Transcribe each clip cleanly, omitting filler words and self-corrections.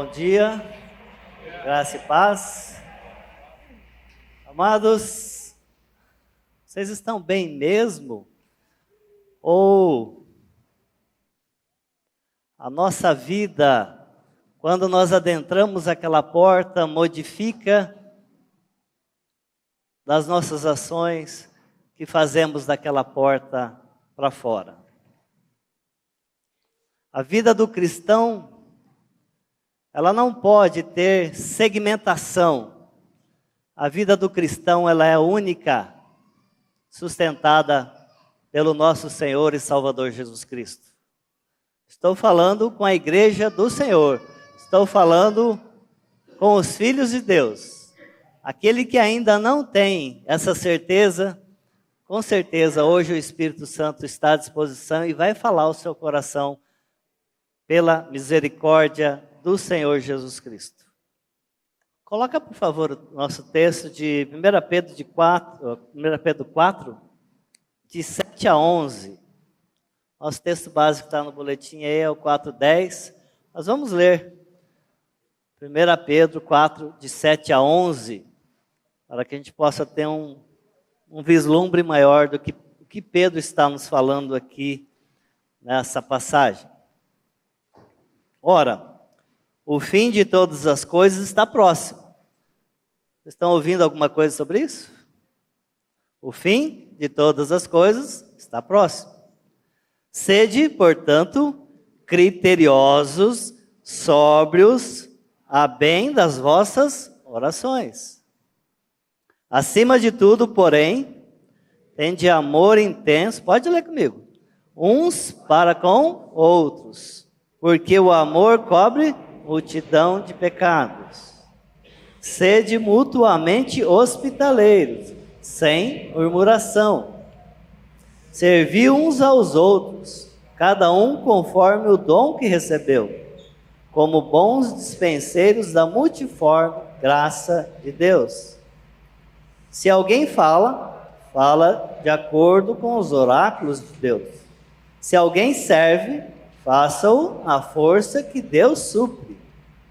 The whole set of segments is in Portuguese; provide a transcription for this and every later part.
Bom dia, graça e paz. Amados, vocês estão bem mesmo? Ou a nossa vida, quando nós adentramos aquela porta, modifica das nossas ações que fazemos daquela porta para fora? A vida do cristão, ela não pode ter segmentação. A vida do cristão, ela é única, sustentada pelo nosso Senhor e Salvador Jesus Cristo. Estou falando com a igreja do Senhor. Estou falando com os filhos de Deus. Aquele que ainda não tem essa certeza, com certeza hoje o Espírito Santo está à disposição e vai falar ao seu coração pela misericórdia do Senhor Jesus Cristo. Coloca, por favor, o nosso texto de 1 Pedro 4, de 7 a 11. Nosso texto básico está no boletim aí, é o 4:10. Nós vamos ler 1 Pedro 4, de 7 a 11, para que a gente possa ter um vislumbre maior do que Pedro está nos falando aqui nessa passagem. Ora, o fim de todas as coisas está próximo. Vocês estão ouvindo alguma coisa sobre isso? O fim de todas as coisas está próximo. Sede, portanto, criteriosos, sóbrios, a bem das vossas orações. Acima de tudo, porém, tende amor intenso, pode ler comigo, uns para com outros, porque o amor cobre multidão de pecados. Sede mutuamente hospitaleiros, sem murmuração. Servi uns aos outros, cada um conforme o dom que recebeu, como bons dispenseiros da multiforme graça de Deus. Se alguém fala, fala de acordo com os oráculos de Deus. Se alguém serve, faça-o na força que Deus supre,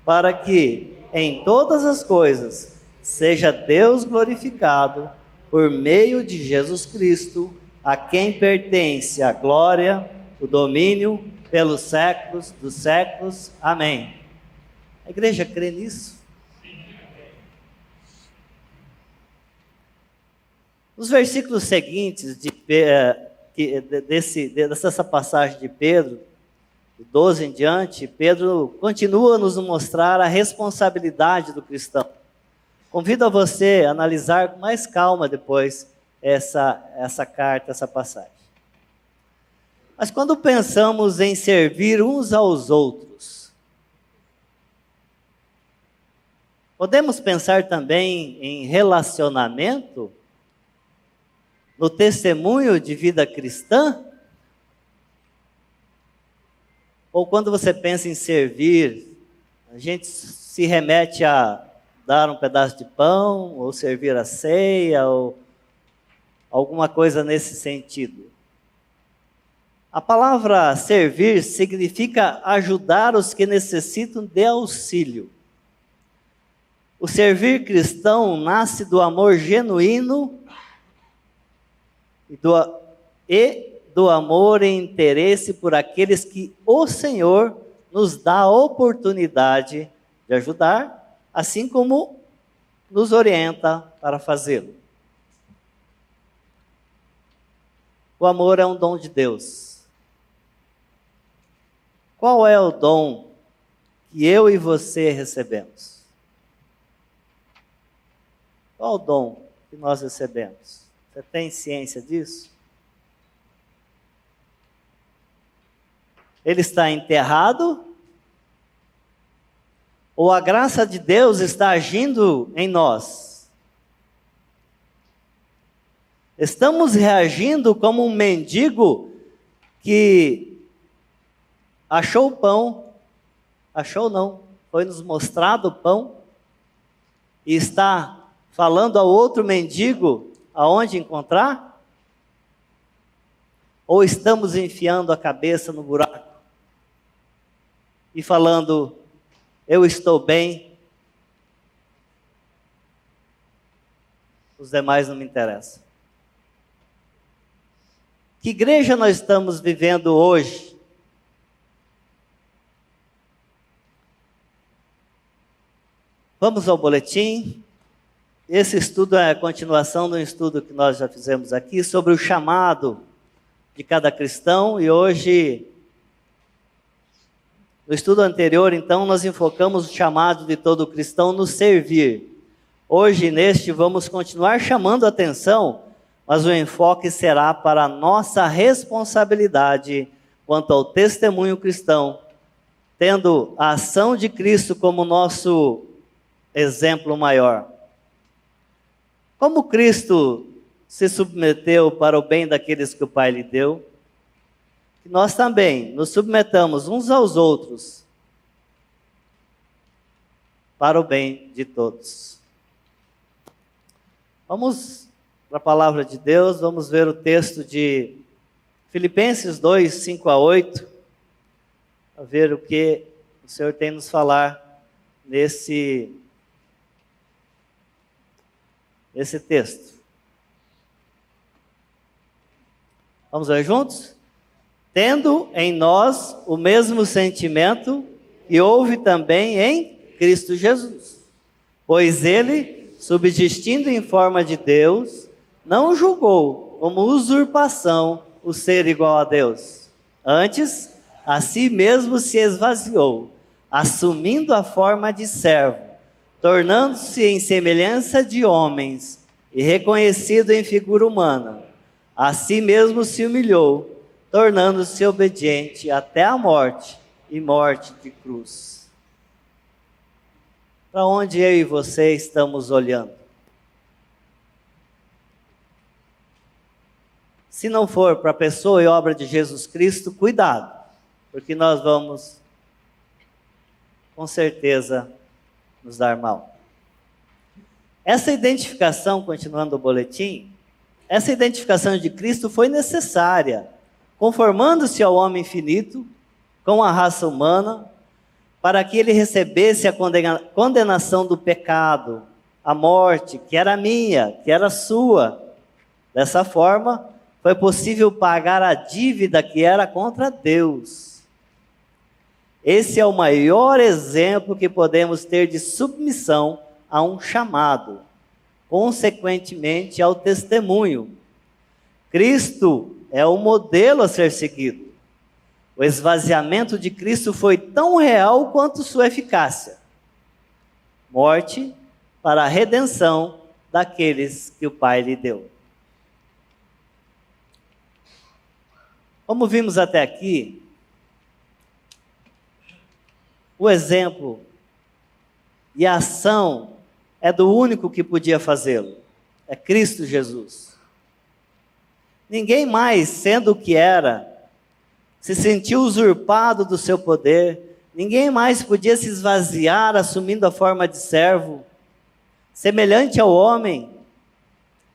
para que em todas as coisas seja Deus glorificado por meio de Jesus Cristo, a quem pertence a glória, o domínio pelos séculos dos séculos. Amém. A igreja crê nisso? Os versículos seguintes dessa passagem de Pedro, 12 em diante, Pedro continua a nos mostrar a responsabilidade do cristão. Convido a você a analisar com mais calma depois essa carta, essa passagem. Mas quando pensamos em servir uns aos outros, podemos pensar também em relacionamento, no testemunho de vida cristã? Ou quando você pensa em servir, a gente se remete a dar um pedaço de pão, ou servir a ceia, ou alguma coisa nesse sentido. A palavra servir significa ajudar os que necessitam de auxílio. O servir cristão nasce do amor genuíno e do amor e interesse por aqueles que o Senhor nos dá a oportunidade de ajudar, assim como nos orienta para fazê-lo. O amor é um dom de Deus. Qual é o dom que eu e você recebemos? Qual o dom que nós recebemos? Você tem ciência disso? Ele está enterrado? Ou a graça de Deus está agindo em nós? Estamos reagindo como um mendigo que achou o pão, achou não, foi nos mostrado o pão, e está falando ao outro mendigo aonde encontrar? Ou estamos enfiando a cabeça no buraco e falando, eu estou bem, os demais não me interessam. Que igreja nós estamos vivendo hoje? Vamos ao boletim. Esse estudo é a continuação do estudo que nós já fizemos aqui sobre o chamado de cada cristão, e hoje, no estudo anterior, então, nós enfocamos o chamado de todo cristão no servir. Hoje, neste, vamos continuar chamando a atenção, mas o enfoque será para a nossa responsabilidade quanto ao testemunho cristão, tendo a ação de Cristo como nosso exemplo maior. Como Cristo se submeteu para o bem daqueles que o Pai lhe deu, que nós também nos submetamos uns aos outros para o bem de todos. Vamos para a palavra de Deus, vamos ver o texto de Filipenses 2, 5 a 8, para ver o que o Senhor tem nos falar nesse texto. Vamos ver juntos? Tendo em nós o mesmo sentimento que houve também em Cristo Jesus. Pois ele, subsistindo em forma de Deus, não julgou como usurpação o ser igual a Deus. Antes, a si mesmo se esvaziou, assumindo a forma de servo, tornando-se em semelhança de homens e reconhecido em figura humana. A si mesmo se humilhou, tornando-se obediente até a morte e morte de cruz. Para onde eu e você estamos olhando? Se não for para a pessoa e obra de Jesus Cristo, cuidado, porque nós vamos, com certeza, nos dar mal. Essa identificação, continuando o boletim, essa identificação de Cristo foi necessária, conformando-se ao homem finito, com a raça humana, para que ele recebesse a condenação do pecado, a morte, que era minha, que era sua. Dessa forma, foi possível pagar a dívida que era contra Deus. Esse é o maior exemplo que podemos ter de submissão a um chamado, consequentemente ao testemunho. Cristo é o modelo a ser seguido. O esvaziamento de Cristo foi tão real quanto sua eficácia. Morte para a redenção daqueles que o Pai lhe deu. Como vimos até aqui, o exemplo e a ação é do único que podia fazê-lo. É Cristo Jesus. Ninguém mais, sendo o que era, se sentiu usurpado do seu poder. Ninguém mais podia se esvaziar assumindo a forma de servo, semelhante ao homem.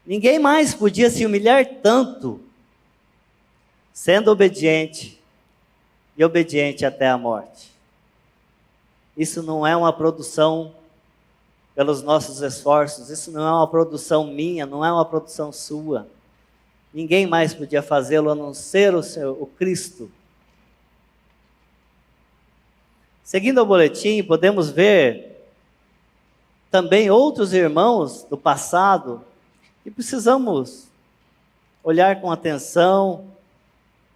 Ninguém mais podia se humilhar tanto, sendo obediente e obediente até a morte. Isso não é uma produção pelos nossos esforços, isso não é uma produção minha, não é uma produção sua. Ninguém mais podia fazê-lo a não ser o Cristo. Seguindo o boletim, podemos ver também outros irmãos do passado que precisamos olhar com atenção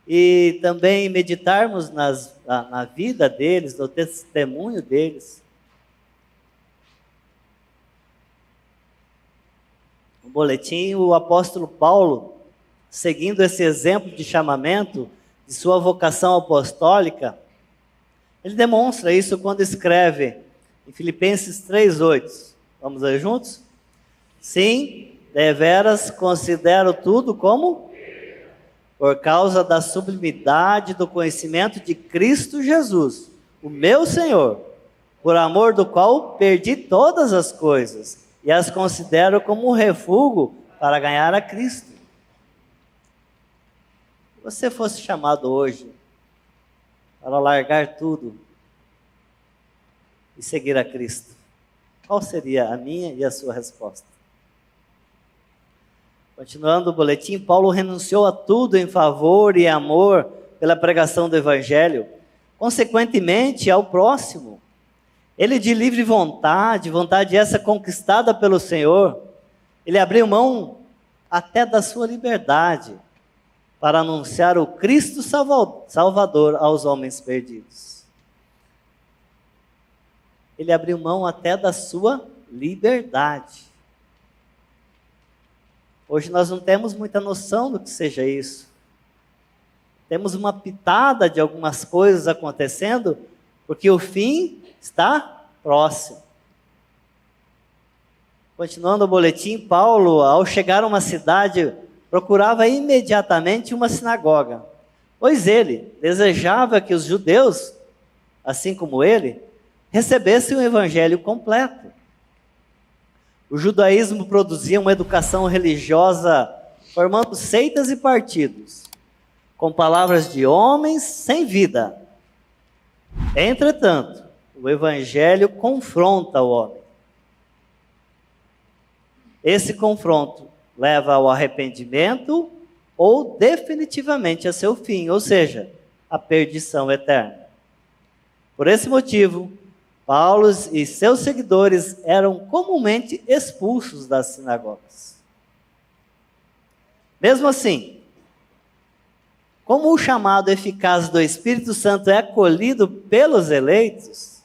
e também meditarmos na vida deles, no testemunho deles. No boletim, o apóstolo Paulo, seguindo esse exemplo de chamamento, de sua vocação apostólica, ele demonstra isso quando escreve em Filipenses 3:8. Vamos ler juntos? Sim, deveras considero tudo como por causa da sublimidade do conhecimento de Cristo Jesus, o meu Senhor, por amor do qual perdi todas as coisas e as considero como um refúgio para ganhar a Cristo. Se você fosse chamado hoje para largar tudo, e seguir a Cristo? Qual seria a minha e a sua resposta? Continuando o boletim, Paulo renunciou a tudo em favor e amor pela pregação do Evangelho, consequentemente ao próximo. Ele, de livre vontade, vontade essa conquistada pelo Senhor, ele abriu mão até da sua liberdade para anunciar o Cristo Salvador aos homens perdidos. Ele abriu mão até da sua liberdade. Hoje nós não temos muita noção do que seja isso. Temos uma pitada de algumas coisas acontecendo, porque o fim está próximo. Continuando o boletim, Paulo, ao chegar a uma cidade, procurava imediatamente uma sinagoga, pois ele desejava que os judeus, assim como ele, recebessem o evangelho completo. O judaísmo produzia uma educação religiosa formando seitas e partidos, com palavras de homens sem vida. Entretanto, o evangelho confronta o homem. Esse confronto leva ao arrependimento ou definitivamente a seu fim, ou seja, a perdição eterna. Por esse motivo, Paulo e seus seguidores eram comumente expulsos das sinagogas. Mesmo assim, como o chamado eficaz do Espírito Santo é acolhido pelos eleitos,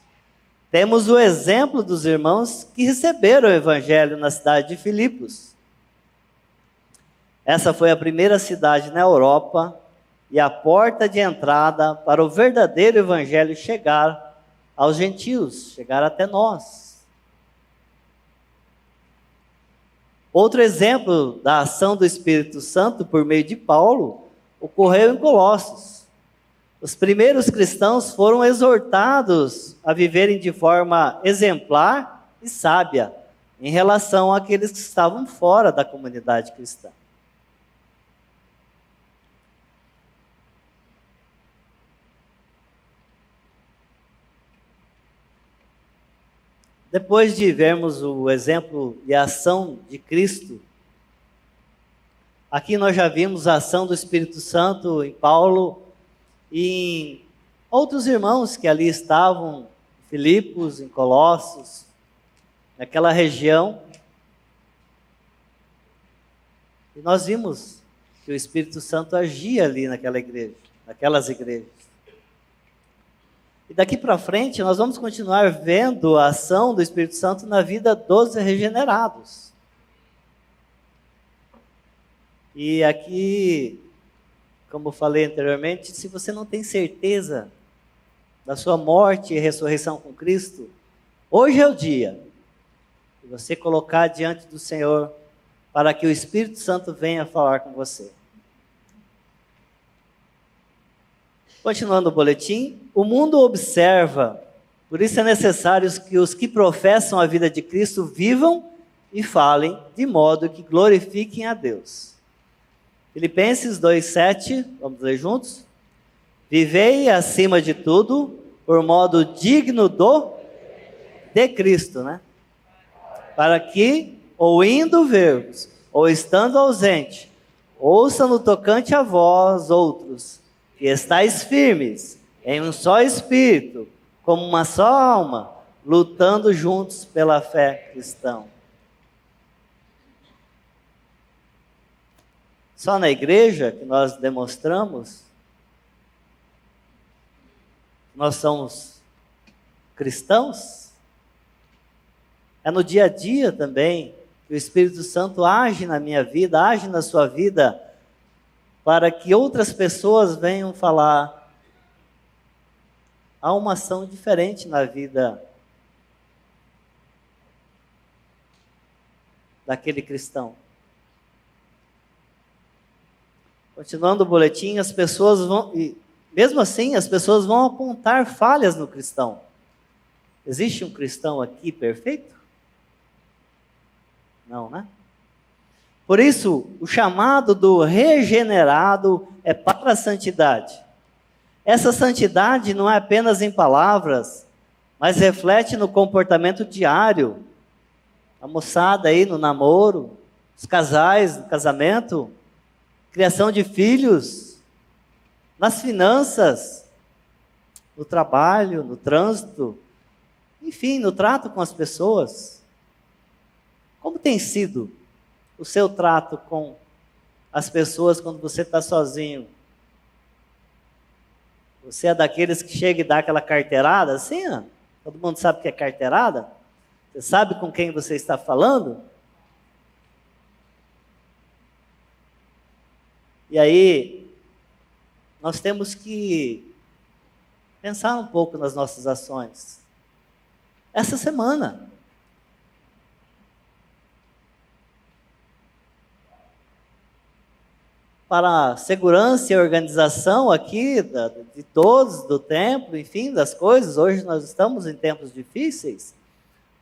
temos o exemplo dos irmãos que receberam o Evangelho na cidade de Filipos. Essa foi a primeira cidade na Europa e a porta de entrada para o verdadeiro Evangelho chegar aos gentios, chegar até nós. Outro exemplo da ação do Espírito Santo por meio de Paulo ocorreu em Colossos. Os primeiros cristãos foram exortados a viverem de forma exemplar e sábia em relação àqueles que estavam fora da comunidade cristã. Depois de vermos o exemplo e a ação de Cristo, aqui nós já vimos a ação do Espírito Santo em Paulo e em outros irmãos que ali estavam, em Filipos, em Colossos, naquela região. E nós vimos que o Espírito Santo agia ali naquela igreja, naquelas igrejas. E daqui para frente nós vamos continuar vendo a ação do Espírito Santo na vida dos regenerados. E aqui, como falei anteriormente, se você não tem certeza da sua morte e ressurreição com Cristo, hoje é o dia de você colocar diante do Senhor para que o Espírito Santo venha falar com você. Continuando o boletim, o mundo observa, por isso é necessário que os que professam a vida de Cristo vivam e falem de modo que glorifiquem a Deus. Filipenses 2,7, vamos ler juntos? Vivei acima de tudo, por modo digno de Cristo, né? Para que, ou indo ver-vos, ou estando ausente, ouça no tocante a vós outros, que estáis firmes em um só espírito, como uma só alma, lutando juntos pela fé cristã. Só na igreja que nós demonstramos, nós somos cristãos. É no dia a dia também que o Espírito Santo age na minha vida, age na sua vida, para que outras pessoas venham falar. Há uma ação diferente na vida daquele cristão. Continuando o boletim, as pessoas vão, e mesmo assim, as pessoas vão apontar falhas no cristão. Existe um cristão aqui perfeito? Não, né? Por isso, o chamado do regenerado é para a santidade. Essa santidade não é apenas em palavras, mas reflete no comportamento diário. A moçada aí no namoro, os casais no casamento, criação de filhos, nas finanças, no trabalho, no trânsito, enfim, no trato com as pessoas. Como tem sido o seu trato com as pessoas quando você está sozinho? Você é daqueles que chega e dá aquela carteirada assim, ó? Todo mundo sabe o que é carteirada? Você sabe com quem você está falando? E aí, nós temos que pensar um pouco nas nossas ações. Essa semana, para a segurança e organização aqui de todos, do templo, enfim, das coisas, hoje nós estamos em tempos difíceis,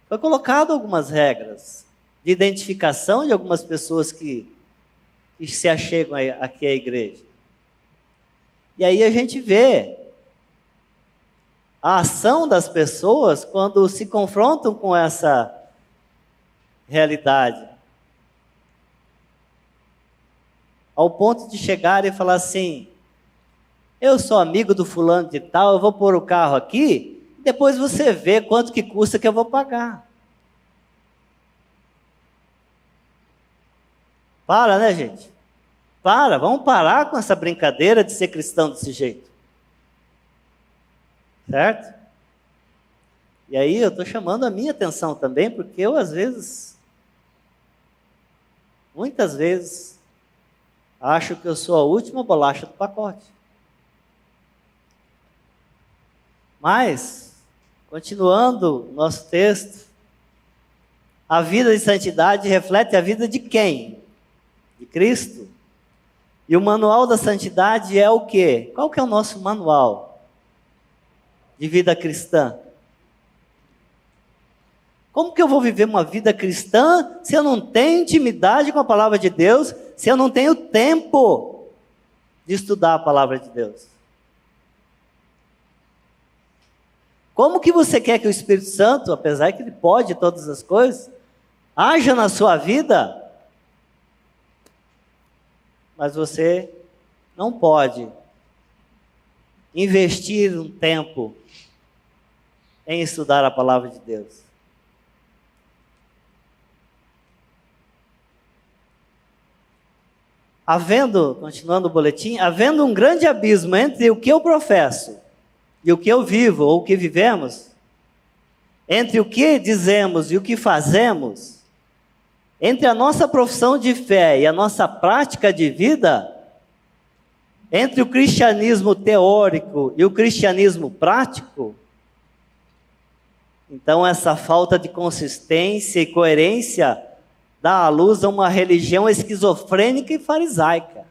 foi colocado algumas regras de identificação de algumas pessoas que se achegam aqui à igreja. E aí a gente vê a ação das pessoas quando se confrontam com essa realidade. Ao ponto de chegar e falar assim: eu sou amigo do fulano de tal, eu vou pôr o carro aqui, depois você vê quanto que custa que eu vou pagar. Para, né, gente? Vamos parar com essa brincadeira de ser cristão desse jeito. Certo? E aí eu estou chamando a minha atenção também, porque eu às vezes, muitas vezes, acho que eu sou a última bolacha do pacote. Mas, continuando nosso texto, a vida de santidade reflete a vida de quem? De Cristo. E o manual da santidade é o quê? Qual que é o nosso manual de vida cristã? Como que eu vou viver uma vida cristã se eu não tenho intimidade com a palavra de Deus, se eu não tenho tempo de estudar a palavra de Deus? Como que você quer que o Espírito Santo, apesar que ele pode todas as coisas, haja na sua vida, mas você não pode investir um tempo em estudar a palavra de Deus? Continuando o boletim, havendo um grande abismo entre o que eu professo e o que eu vivo ou o que vivemos, entre o que dizemos e o que fazemos, entre a nossa profissão de fé e a nossa prática de vida, entre o cristianismo teórico e o cristianismo prático, então essa falta de consistência e coerência dá à luz a uma religião esquizofrênica e farisaica.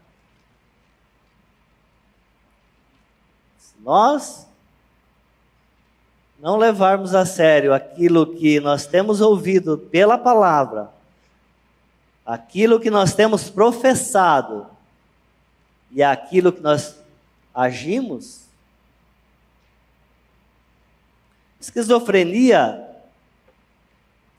Se nós não levarmos a sério aquilo que nós temos ouvido pela palavra, aquilo que nós temos professado e aquilo que nós agimos, esquizofrenia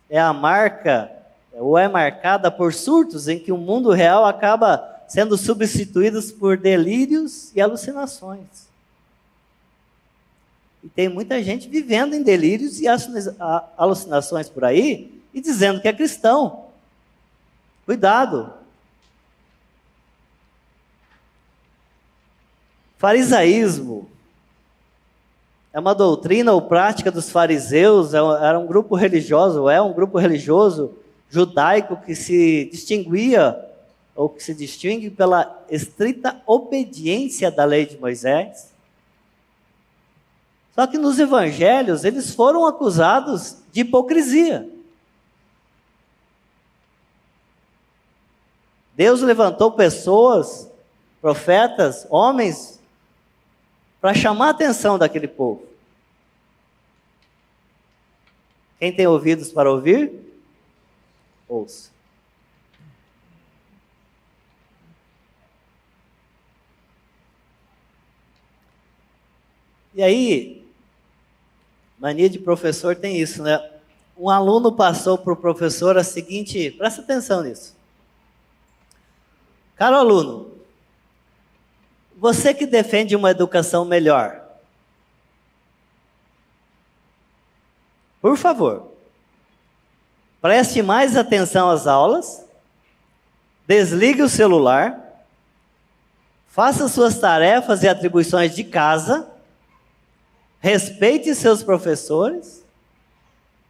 é a marca, ou é marcada por surtos em que o mundo real acaba sendo substituído por delírios e alucinações. E tem muita gente vivendo em delírios e alucinações por aí e dizendo que é cristão. Cuidado. Farisaísmo é uma doutrina ou prática dos fariseus, era um grupo religioso, é um grupo religioso judaico que se distinguia, ou que se distingue pela estrita obediência da lei de Moisés. Só que nos evangelhos eles foram acusados de hipocrisia. Deus levantou pessoas, profetas, homens, para chamar a atenção daquele povo. Quem tem ouvidos para ouvir, ouça. E aí, Mania de professor tem isso, né? Um aluno passou para o professor a seguinte, presta atenção nisso. Caro aluno, você que defende uma educação melhor, por favor, preste mais atenção às aulas, desligue o celular, faça suas tarefas e atribuições de casa, respeite seus professores.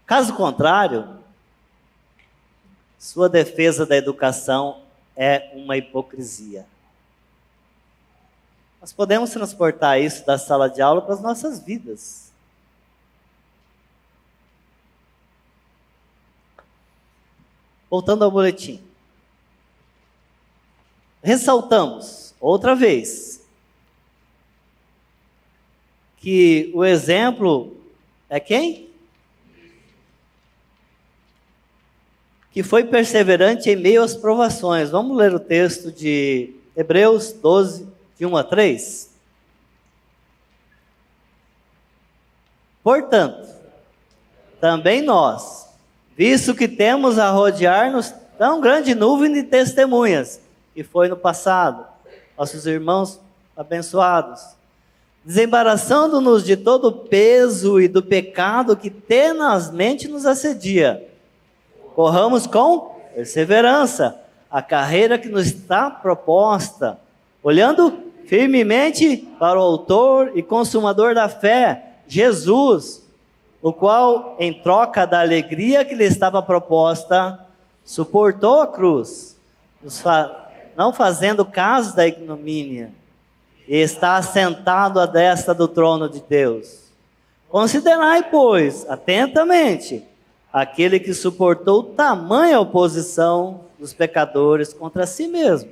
Caso contrário, sua defesa da educação é uma hipocrisia. Nós podemos transportar isso da sala de aula para as nossas vidas. Voltando ao boletim. Ressaltamos, outra vez, que o exemplo é quem? Que foi perseverante em meio às provações. Vamos ler o texto de Hebreus 12, de 1 a 3. Portanto, também nós, visto que temos a rodear-nos tão grande nuvem de testemunhas, que foi no passado, nossos irmãos abençoados, desembaraçando-nos de todo o peso e do pecado que tenazmente nos assedia, corramos com perseverança a carreira que nos está proposta, olhando firmemente para o autor e consumador da fé, Jesus, o qual, em troca da alegria que lhe estava proposta, suportou a cruz, não fazendo caso da ignomínia, e está assentado à destra do trono de Deus. Considerai, pois, atentamente, aquele que suportou tamanha oposição dos pecadores contra si mesmo,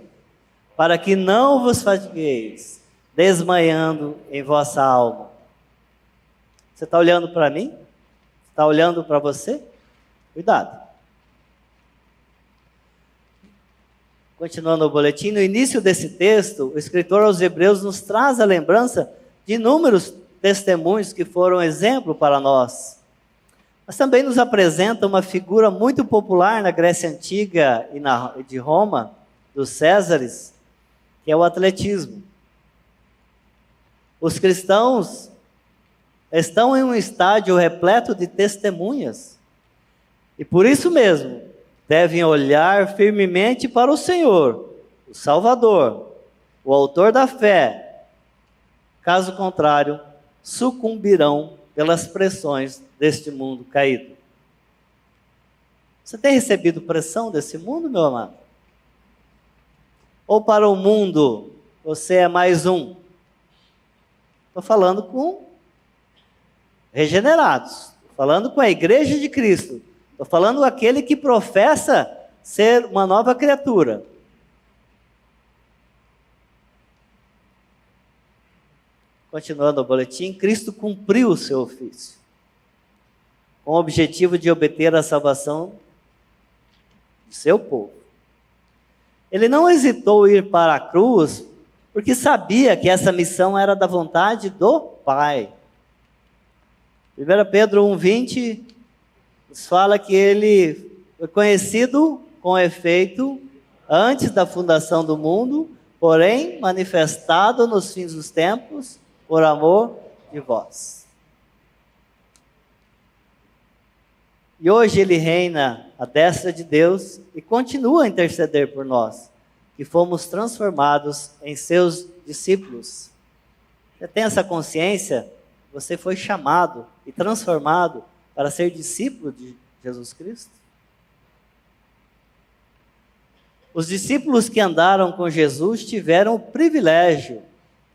para que não vos fatigueis, desmaiando em vossa alma. Você está olhando para mim? Está olhando para você? Cuidado. Continuando o boletim, no início desse texto, o escritor aos Hebreus nos traz a lembrança de inúmeros testemunhos que foram exemplo para nós. Mas também nos apresenta uma figura muito popular na Grécia Antiga e de Roma, dos Césares, que é o atletismo. Os cristãos estão em um estádio repleto de testemunhas, e por isso mesmo devem olhar firmemente para o Senhor, o Salvador, o autor da fé. Caso contrário, sucumbirão pelas pressões deste mundo caído. Você tem recebido pressão desse mundo, meu amado? Ou para o mundo, você é mais um? Estou falando com regenerados, estou falando com a igreja de Cristo, estou falando com aquele que professa ser uma nova criatura. Continuando o boletim, Cristo cumpriu o seu ofício, com o objetivo de obter a salvação do seu povo. Ele não hesitou em ir para a cruz, porque sabia que essa missão era da vontade do Pai. 1 Pedro 1,20 nos fala que ele foi conhecido com efeito antes da fundação do mundo, porém manifestado nos fins dos tempos, por amor de vós. E hoje ele reina à destra de Deus e continua a interceder por nós, que fomos transformados em seus discípulos. Você tem essa consciência? Você foi chamado e transformado para ser discípulo de Jesus Cristo? Os discípulos que andaram com Jesus tiveram o privilégio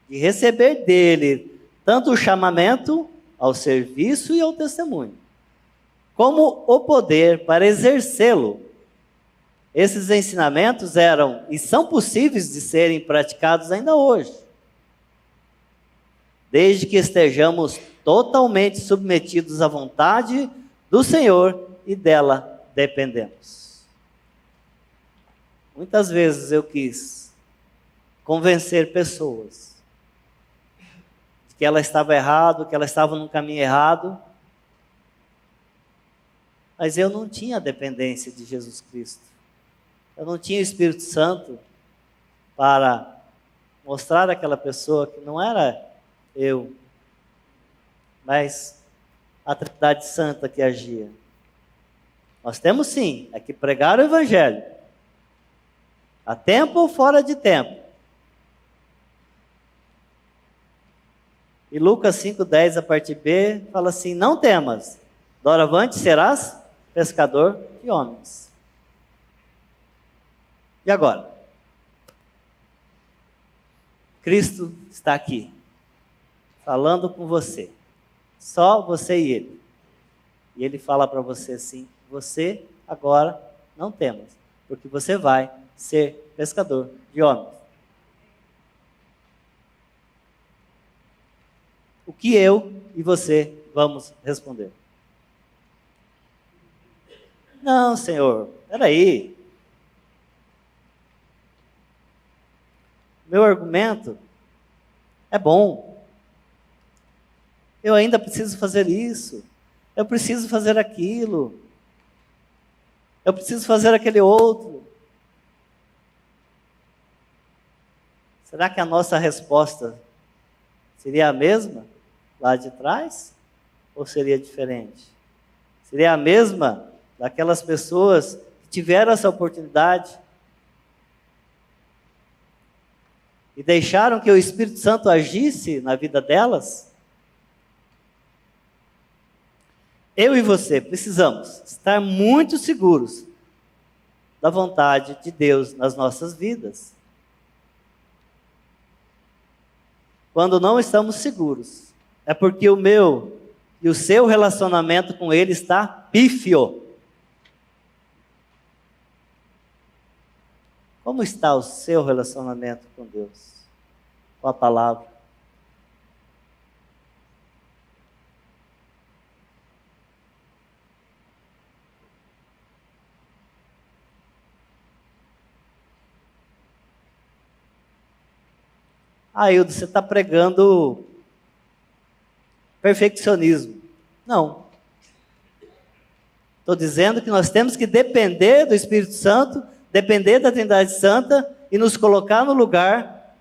de receber dele tanto o chamamento ao serviço e ao testemunho, como o poder para exercê-lo. Esses ensinamentos eram e são possíveis de serem praticados ainda hoje, desde que estejamos totalmente submetidos à vontade do Senhor e dela dependemos. Muitas vezes eu quis convencer pessoas de que ela estava errado, que ela estava no caminho errado, Mas eu não tinha dependência de Jesus Cristo. Eu não tinha o Espírito Santo para mostrar àquela pessoa que não era eu, mas a Trindade Santa que agia. Nós temos sim, é que pregar o Evangelho, a tempo ou fora de tempo. E Lucas 5,10, a parte B, fala assim: não temas, doravante serás pescador de homens. E agora? Cristo está aqui, falando com você, só você e Ele. E Ele fala para você assim: você agora não temas, porque você vai ser pescador de homens. O que eu e você vamos responder? Não, Senhor, peraí. Meu argumento é bom. Eu ainda preciso fazer isso. Eu preciso fazer aquilo. Eu preciso fazer aquele outro. Será que a nossa resposta seria a mesma lá de trás? Ou seria diferente? Seria a mesma daquelas pessoas que tiveram essa oportunidade e deixaram que o Espírito Santo agisse na vida delas? Eu e você precisamos estar muito seguros da vontade de Deus nas nossas vidas. Quando não estamos seguros, é porque o meu e o seu relacionamento com Ele está pífio. Como está o seu relacionamento com Deus? Com a palavra? Hildo, você está pregando perfeccionismo. Não. Estou dizendo que nós temos que depender do Espírito Santo, depender da Trindade Santa e nos colocar no lugar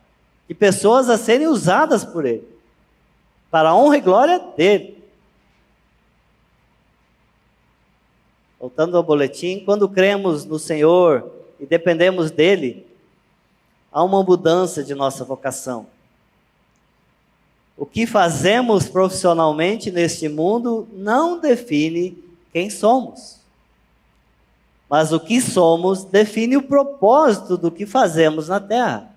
de pessoas a serem usadas por Ele, para a honra e glória dEle. Voltando ao boletim, quando cremos no Senhor e dependemos dEle, há uma mudança de nossa vocação. O que fazemos profissionalmente neste mundo não define quem somos. Mas o que somos define o propósito do que fazemos na terra.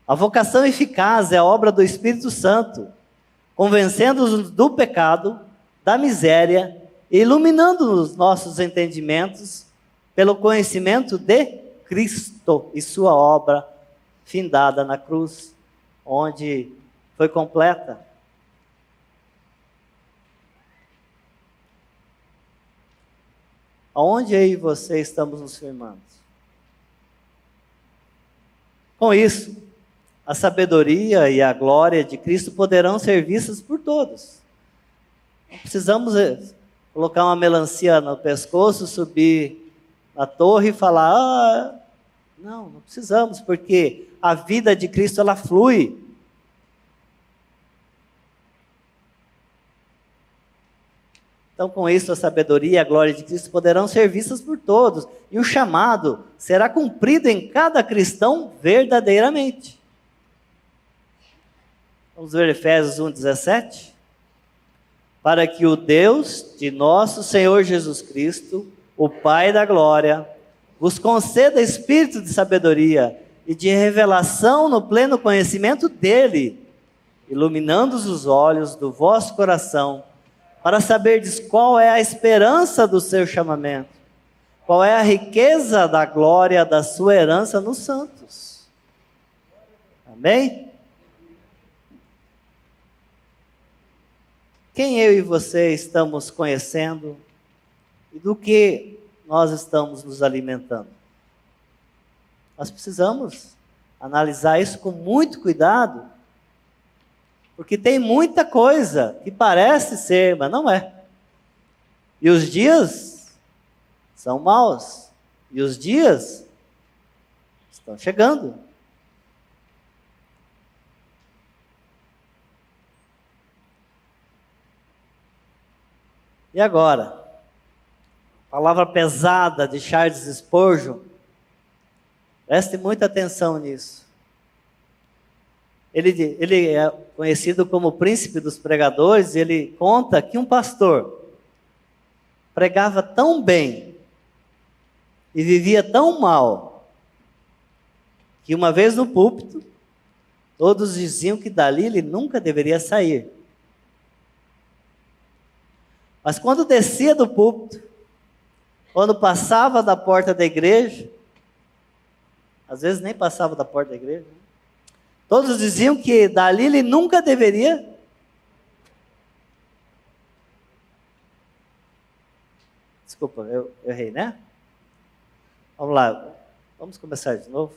A vocação eficaz é a obra do Espírito Santo, convencendo-nos do pecado, da miséria, e iluminando os nossos entendimentos pelo conhecimento de Cristo e sua obra findada na cruz, onde foi completa. Aonde eu e você estamos nos firmando? Com isso, a sabedoria e a glória de Cristo poderão ser vistas por todos. Não precisamos colocar uma melancia no pescoço, subir na torre e falar: não precisamos, porque a vida de Cristo, ela flui. Então, com isso, a sabedoria e a glória de Cristo poderão ser vistas por todos, e o chamado será cumprido em cada cristão verdadeiramente. Vamos ver Efésios 1,17? Para que o Deus de nosso Senhor Jesus Cristo, o Pai da glória, vos conceda espírito de sabedoria e de revelação no pleno conhecimento dele, iluminando os olhos do vosso coração, para saberdes qual é a esperança do seu chamamento, qual é a riqueza da glória da sua herança nos santos. Amém? Quem eu e você estamos conhecendo e do que nós estamos nos alimentando? Nós precisamos analisar isso com muito cuidado, Porque tem muita coisa que parece ser, mas não é. E os dias são maus. E os dias estão chegando. E agora? Palavra pesada de Charles Spurgeon. Preste muita atenção nisso. Ele é conhecido como o príncipe dos pregadores. Ele conta que um pastor pregava tão bem e vivia tão mal, que uma vez no púlpito, todos diziam que dali ele nunca deveria sair. Mas quando descia do púlpito, quando passava da porta da igreja, às vezes nem passava da porta da igreja, todos diziam que dali ele nunca deveria. Desculpa, eu errei, né? Vamos lá, vamos começar de novo.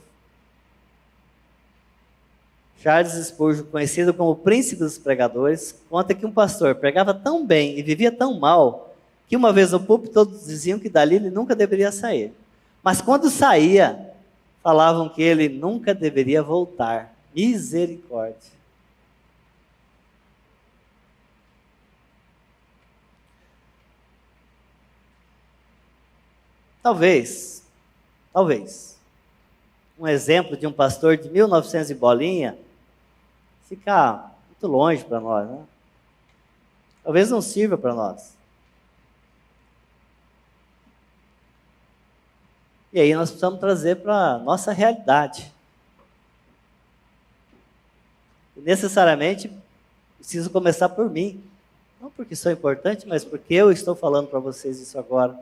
Charles Spurgeon, conhecido como o príncipe dos pregadores, conta que um pastor pregava tão bem e vivia tão mal, que uma vez no púlpito todos diziam que dali ele nunca deveria sair. Mas quando saía, falavam que ele nunca deveria voltar. Misericórdia. Talvez, um exemplo de um pastor de 1900 e bolinha, fica muito longe para nós, né? Talvez não sirva para nós. E aí nós precisamos trazer para a nossa realidade. E necessariamente, preciso começar por mim. Não porque sou importante, mas porque eu estou falando para vocês isso agora.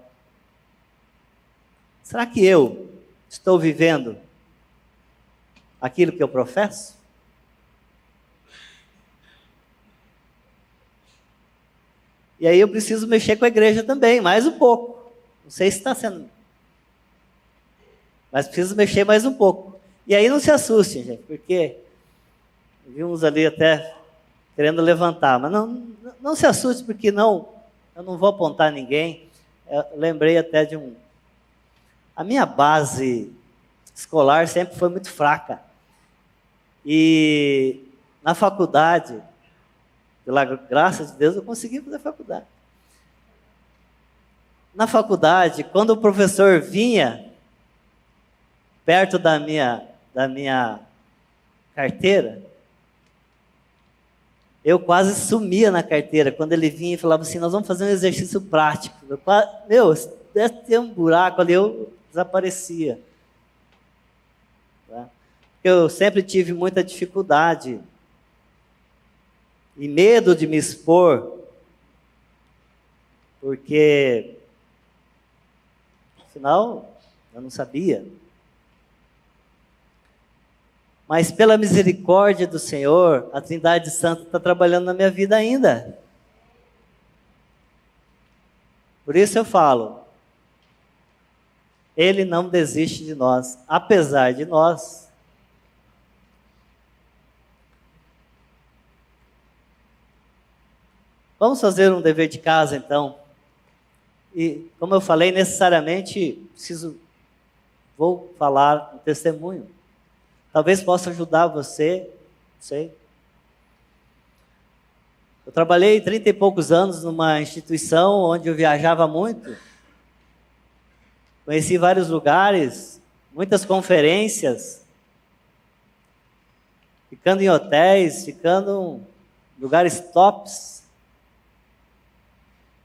Será que eu estou vivendo aquilo que eu professo? E aí eu preciso mexer com a igreja também, mais um pouco. Não sei se está sendo, mas preciso mexer mais um pouco. E aí não se assustem, gente, porque vimos ali até querendo levantar, mas não se assuste, porque eu não vou apontar ninguém. Eu lembrei até de a minha base escolar sempre foi muito fraca. E na faculdade, pela graça de Deus, eu consegui fazer faculdade. Na faculdade, quando o professor vinha perto da minha carteira, eu quase sumia na carteira. Quando ele vinha e falava assim, nós vamos fazer um exercício prático. Deve ter um buraco ali, eu desaparecia. Eu sempre tive muita dificuldade e medo de me expor, porque, afinal, eu não sabia. Mas pela misericórdia do Senhor, a Trindade Santa está trabalhando na minha vida ainda. Por isso eu falo, Ele não desiste de nós, apesar de nós. Vamos fazer um dever de casa, então. E, como eu falei, necessariamente vou falar um testemunho. Talvez possa ajudar você, não sei. Eu trabalhei 30 e poucos anos numa instituição onde eu viajava muito. Conheci vários lugares, muitas conferências, ficando em hotéis, ficando em lugares tops.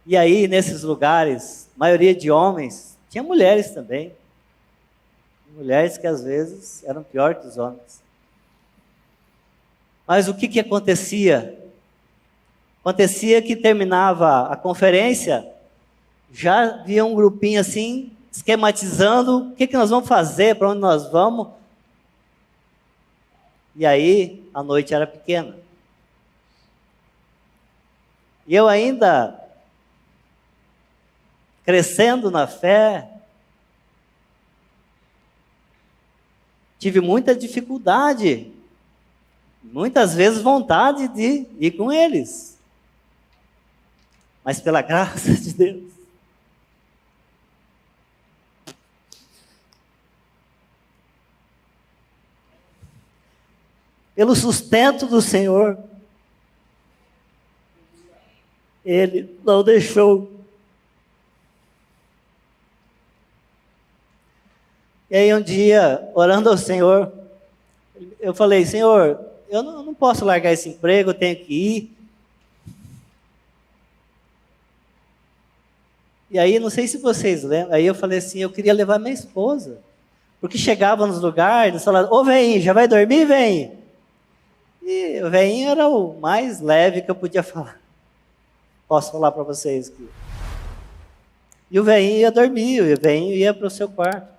E aí, nesses lugares, maioria de homens, tinha mulheres também. Mulheres que às vezes eram pior que os homens. Mas o que acontecia? Acontecia que terminava a conferência, já havia um grupinho assim, esquematizando o que nós vamos fazer, para onde nós vamos. E aí, a noite era pequena. E eu ainda, crescendo na fé, tive muita dificuldade Muitas vezes vontade de ir com eles. Mas pela graça de Deus. Pelo sustento do Senhor, Ele não deixou. E aí um dia, orando ao Senhor, eu falei, Senhor, eu não posso largar esse emprego, eu tenho que ir. E aí, não sei se vocês lembram, aí eu falei assim, eu queria levar minha esposa. Porque chegava nos lugares, eles falavam, ô veinho, já vai dormir, veinho? E o veinho era o mais leve que eu podia falar. Posso falar para vocês aqui. E o veinho ia dormir, o veinho ia para o seu quarto.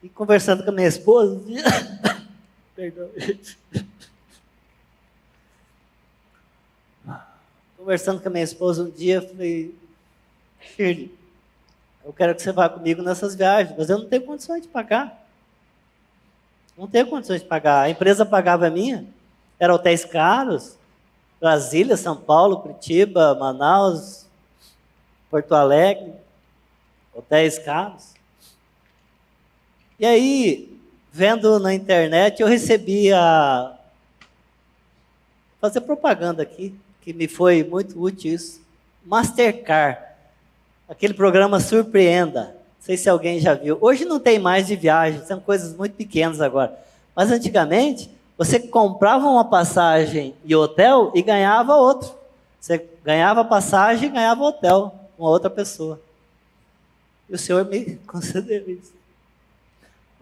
E conversando com a minha esposa, perdão, gente. Conversando com a minha esposa um dia, eu falei, Shirley, eu quero que você vá comigo nessas viagens, mas eu não tenho condições de pagar. Não tenho condições de pagar. A empresa pagava a minha, eram hotéis caros, Brasília, São Paulo, Curitiba, Manaus, Porto Alegre, hotéis caros. E aí, vendo na internet, eu recebi fazer propaganda aqui, que me foi muito útil isso, Mastercard, aquele programa Surpreenda, não sei se alguém já viu. Hoje não tem mais de viagem, são coisas muito pequenas agora, mas antigamente, você comprava uma passagem e hotel e ganhava outro. Você ganhava passagem e ganhava hotel, uma outra pessoa. E o Senhor me concedeu isso.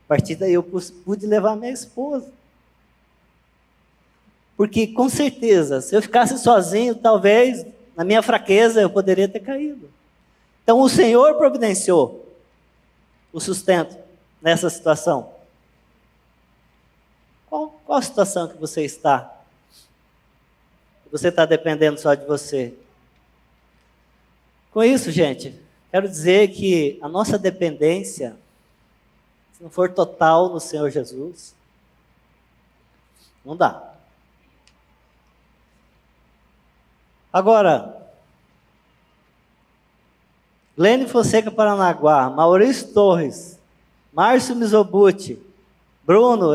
A partir daí eu pude levar minha esposa. Porque, com certeza, se eu ficasse sozinho, talvez, na minha fraqueza, eu poderia ter caído. Então, o Senhor providenciou o sustento nessa situação. Qual a situação que você está? Você está dependendo só de você? Com isso, gente, quero dizer que a nossa dependência, se não for total no Senhor Jesus, não dá. Agora, Lene Fonseca Paranaguá, Maurício Torres, Márcio Mizobuti, Bruno,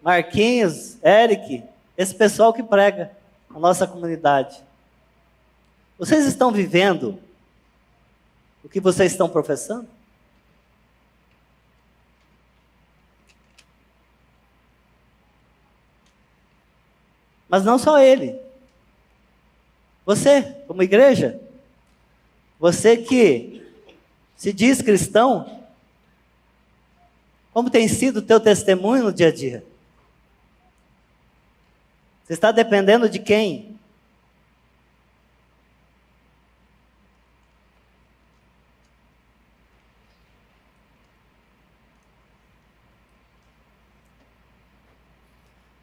Marquinhos, Eric, esse pessoal que prega a nossa comunidade. Vocês estão vivendo o que vocês estão professando? Mas não só ele. Você, como igreja, você que se diz cristão, como tem sido o teu testemunho no dia a dia? Você está dependendo de quem?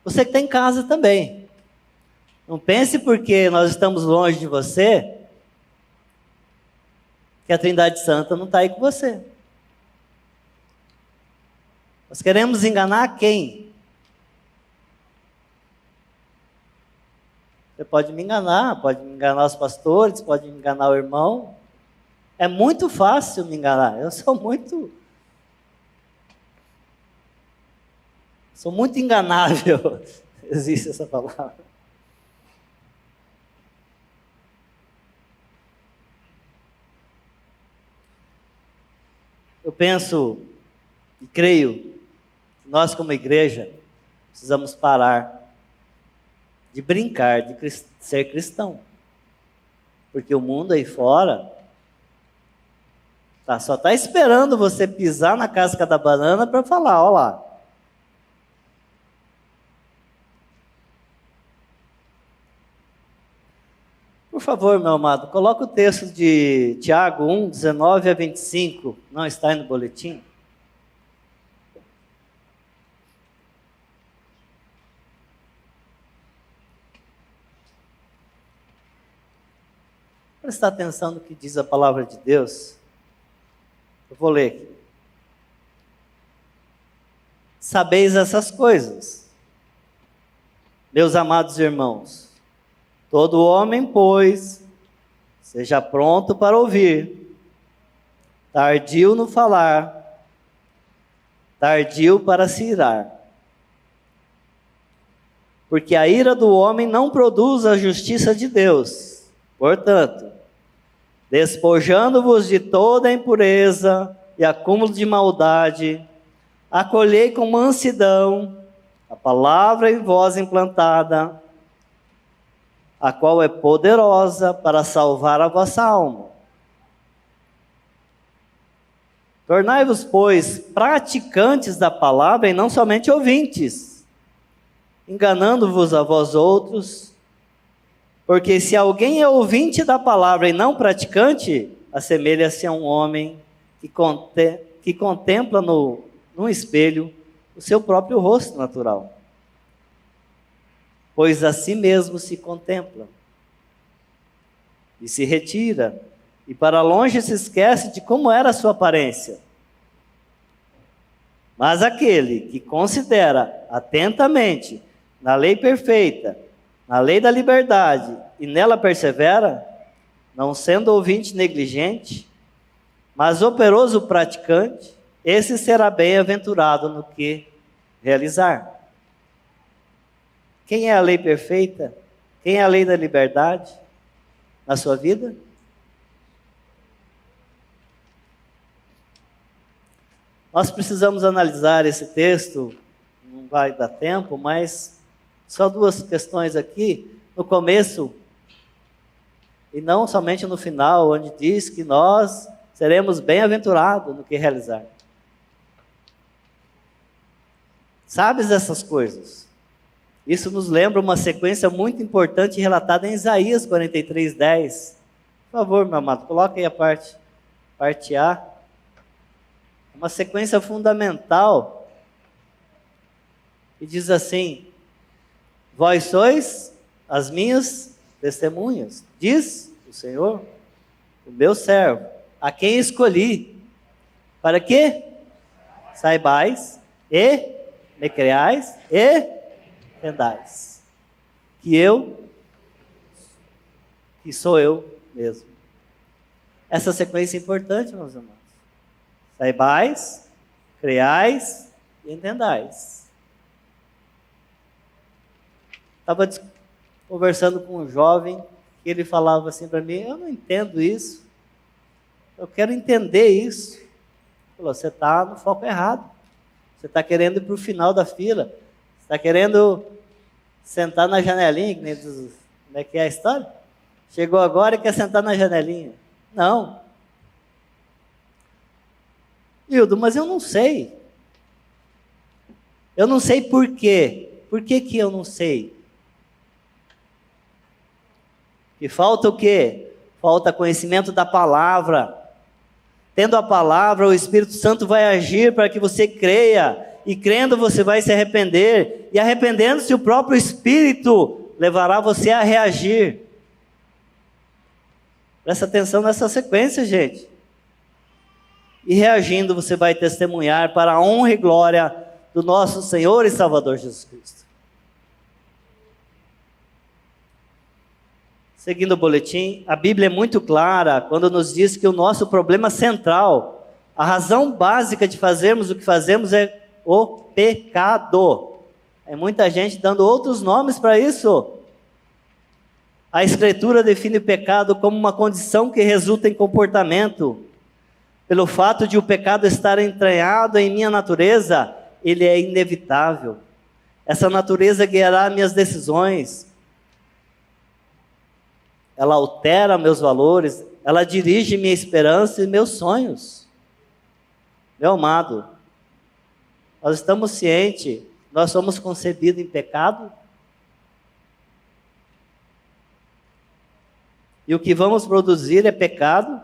Você que está em casa também. Não pense porque nós estamos longe de você, que a Trindade Santa não está aí com você. Nós queremos enganar quem? Você pode me enganar os pastores, pode me enganar o irmão. É muito fácil me enganar. Eu sou muito enganável. Existe essa palavra. Eu penso e creio que nós, como igreja, precisamos parar de brincar de ser cristão. Porque o mundo aí fora só está esperando você pisar na casca da banana para falar, olha lá. Por favor, meu amado, coloca o texto de Tiago 1, 19 a 25. Não está aí no boletim? Prestar atenção no que diz a palavra de Deus. Eu vou ler aqui. Sabeis essas coisas, meus amados irmãos. Todo homem, pois, seja pronto para ouvir, tardio no falar, tardio para se irar. Porque a ira do homem não produz a justiça de Deus. Portanto, despojando-vos de toda a impureza e acúmulo de maldade, acolhei com mansidão a palavra em vós implantada, a qual é poderosa para salvar a vossa alma. Tornai-vos, pois, praticantes da palavra e não somente ouvintes, enganando-vos a vós outros, porque se alguém é ouvinte da palavra e não praticante, assemelha-se a um homem que contempla num espelho o seu próprio rosto natural. Pois a si mesmo se contempla e se retira, e para longe se esquece de como era a sua aparência. Mas aquele que considera atentamente na lei perfeita, na lei da liberdade, e nela persevera, não sendo ouvinte negligente, mas operoso praticante, esse será bem-aventurado no que realizar. Quem é a lei perfeita? Quem é a lei da liberdade na sua vida? Nós precisamos analisar esse texto, não vai dar tempo, mas só duas questões aqui. No começo, e não somente no final, onde diz que nós seremos bem-aventurados no que realizar. Sabes essas coisas? Isso nos lembra uma sequência muito importante relatada em Isaías 43:10. Por favor, meu amado, coloca aí a parte A. Uma sequência fundamental. E diz assim: vós sois as minhas testemunhas, diz o Senhor, o meu servo, a quem escolhi, para que saibais e me creais e entendais que sou eu mesmo. Essa sequência é importante, meus amados. Saibais, creais e entendais. Estava conversando com um jovem, e ele falava assim para mim: eu não entendo isso, eu quero entender isso. Ele falou: você está no foco errado, você está querendo ir para o final da fila, você está querendo sentar na janelinha, como é que é a história? Chegou agora e quer sentar na janelinha. Não. Hildo, mas eu não sei. Eu não sei por quê. Por que eu não sei? E falta o quê? Falta conhecimento da palavra. Tendo a palavra, o Espírito Santo vai agir para que você creia. E crendo, você vai se arrepender. E arrependendo-se, o próprio Espírito levará você a reagir. Presta atenção nessa sequência, gente. E reagindo, você vai testemunhar para a honra e glória do nosso Senhor e Salvador Jesus Cristo. Seguindo o boletim, a Bíblia é muito clara quando nos diz que o nosso problema central, a razão básica de fazermos o que fazemos é o pecado. É muita gente dando outros nomes para isso. A Escritura define o pecado como uma condição que resulta em comportamento. Pelo fato de o pecado estar entranhado em minha natureza, ele é inevitável. Essa natureza guiará minhas decisões. Ela altera meus valores, ela dirige minha esperança e meus sonhos. Meu amado, nós estamos cientes, nós somos concebidos em pecado. E o que vamos produzir é pecado.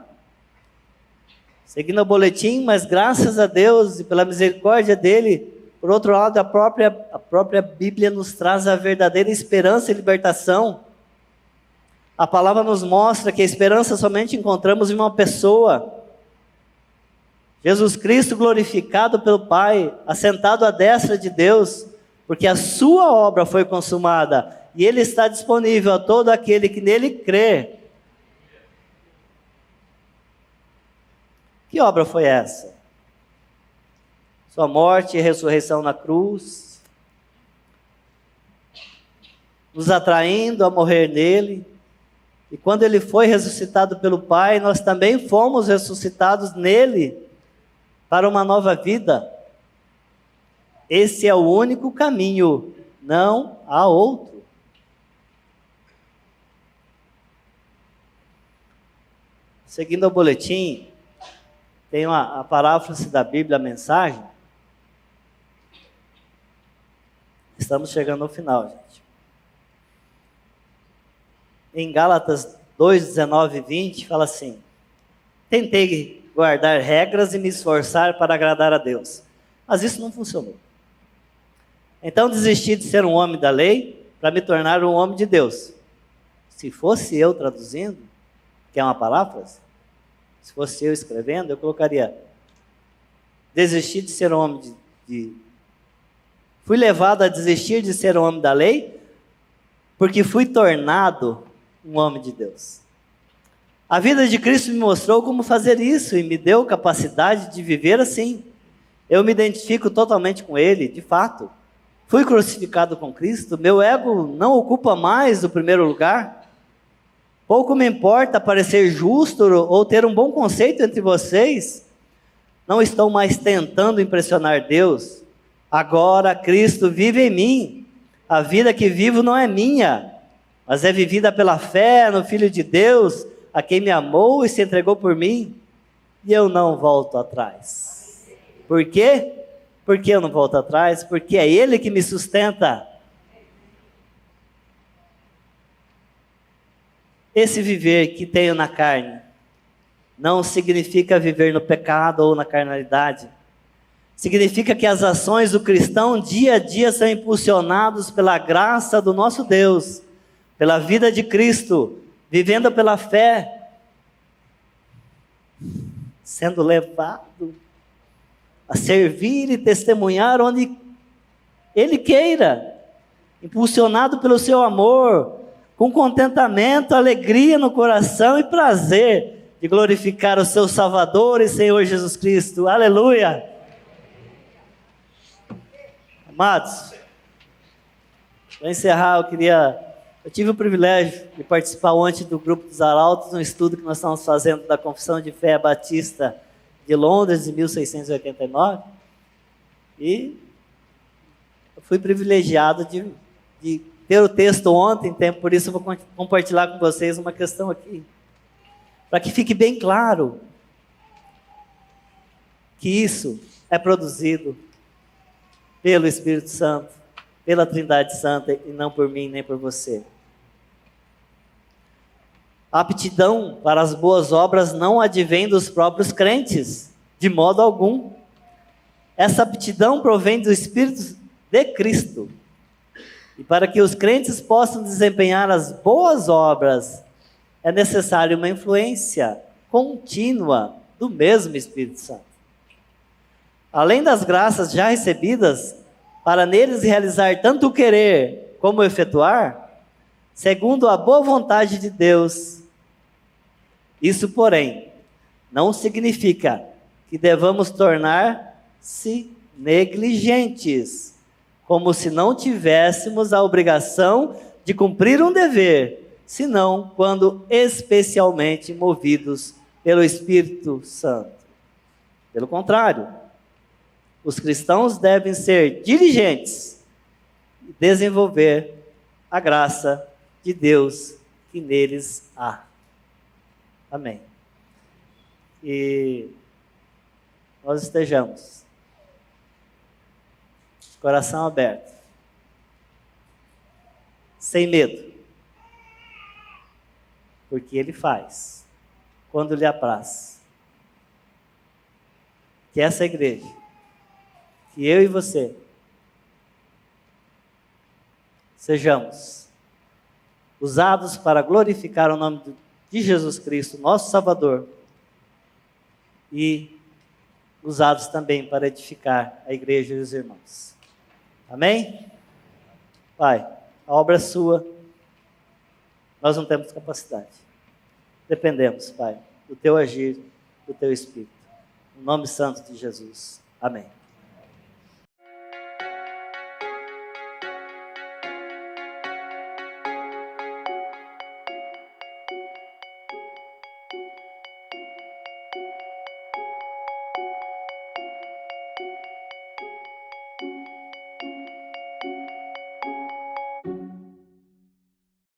Seguindo o boletim, mas graças a Deus e pela misericórdia dele, por outro lado, a própria Bíblia nos traz a verdadeira esperança e libertação. A palavra nos mostra que a esperança somente encontramos em uma pessoa. Jesus Cristo glorificado pelo Pai, assentado à destra de Deus, porque a sua obra foi consumada e ele está disponível a todo aquele que nele crê. Que obra foi essa? Sua morte e ressurreição na cruz, nos atraindo a morrer nele. E quando ele foi ressuscitado pelo Pai, nós também fomos ressuscitados nele para uma nova vida. Esse é o único caminho, não há outro. Seguindo o boletim, tem a paráfrase da Bíblia, a mensagem. Estamos chegando ao final, gente. Em Gálatas 2, 19 e 20, fala assim: tentei guardar regras e me esforçar para agradar a Deus, mas isso não funcionou. Então desisti de ser um homem da lei para me tornar um homem de Deus. Se fosse eu traduzindo, que é uma paráfrase, se fosse eu escrevendo, eu colocaria: desisti de ser um homem Fui levado a desistir de ser um homem da lei, porque fui tornado um homem de Deus. A vida de Cristo me mostrou como fazer isso e me deu capacidade de viver assim. Eu me identifico totalmente com Ele, de fato. Fui crucificado com Cristo, meu ego não ocupa mais o primeiro lugar. Pouco me importa parecer justo ou ter um bom conceito entre vocês. Não estou mais tentando impressionar Deus. Agora Cristo vive em mim. A vida que vivo não é minha, mas é vivida pela fé no Filho de Deus, a quem me amou e se entregou por mim. E eu não volto atrás. Por quê? Por que eu não volto atrás? Porque é Ele que me sustenta. Esse viver que tenho na carne não significa viver no pecado ou na carnalidade. Significa que as ações do cristão dia a dia são impulsionados pela graça do nosso Deus, pela vida de Cristo, vivendo pela fé, sendo levado a servir e testemunhar onde Ele queira, impulsionado pelo seu amor, com contentamento, alegria no coração e prazer de glorificar o seu Salvador e Senhor Jesus Cristo. Aleluia! Amados, para encerrar, eu tive o privilégio de participar ontem do grupo dos Arautos, um estudo que nós estamos fazendo da Confissão de Fé Batista de Londres, de 1689, e eu fui privilegiado de ter o texto ontem, por isso eu vou compartilhar com vocês uma questão aqui, para que fique bem claro que isso é produzido pelo Espírito Santo, pela Trindade Santa, e não por mim nem por você. A aptidão para as boas obras não advém dos próprios crentes, de modo algum. Essa aptidão provém do Espírito de Cristo. E para que os crentes possam desempenhar as boas obras, é necessário uma influência contínua do mesmo Espírito Santo. Além das graças já recebidas, para neles realizar tanto o querer como o efetuar, segundo a boa vontade de Deus. Isso, porém, não significa que devamos tornar-se negligentes, como se não tivéssemos a obrigação de cumprir um dever, senão quando especialmente movidos pelo Espírito Santo. Pelo contrário, os cristãos devem ser diligentes e desenvolver a graça de Deus que neles há. Amém. E nós estejamos coração aberto, sem medo, porque Ele faz quando lhe apraz. Que essa igreja, que eu e você sejamos usados para glorificar o nome de Jesus Cristo, nosso Salvador, e usados também para edificar a igreja e os irmãos. Amém? Pai, a obra é sua, nós não temos capacidade. Dependemos, Pai, do teu agir, do teu Espírito. No nome santo de Jesus. Amém.